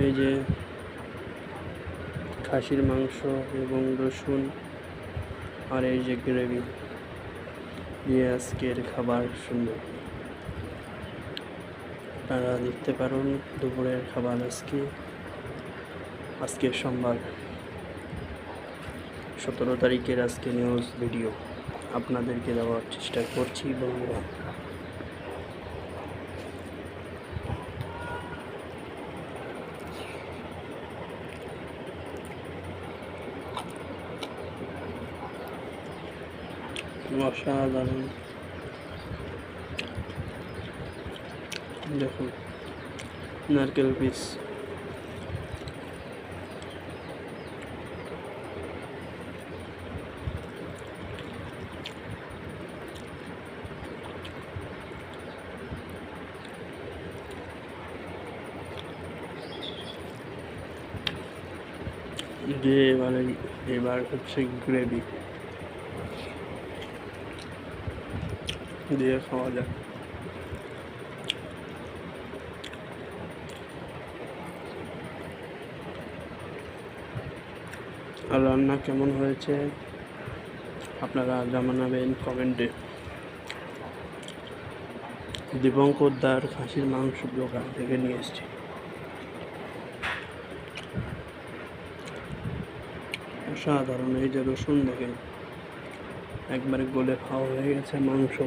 এই যে খাসির মাংস এবং রসুন আর এই যে গ্রেভি দিয়ে আজকের খাবার সুন্দর। আপনারা দেখতে পারেন দুপুরের খাবার আজকে সোমবার 17 তারিখের আজকে নিউজ ভিডিও আপনাদেরকে দেওয়ার চেষ্টা করছি বন্ধুরা। অসাধারণ, দেখুন নারকেল পিস, যে এবার হচ্ছে গ্রেভি দিয়ে খাওয়া যায়। আর রান্না কেমন হয়েছে আপনারা জানাবেন কমেন্টে। দীপঙ্কর দার খাসির মাংস দোকান থেকে নিয়ে এসেছি। অসাধারণ, এই যে রসুন দেখেন একবারে গলে খাওয়া হয়ে গেছে মাংস।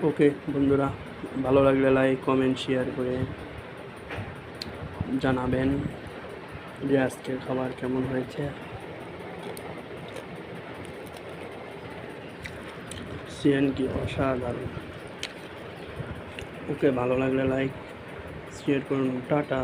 ওকে বন্ধুরা, ভালো লাগলে লাইক কমেন্ট শেয়ার করে জানাবেন যে আজকের খাবার কেমন হয়েছে। সিএন কি অসাধারণ। ওকে, ভালো লাগলে লাইক শেয়ার করুন। টাটা।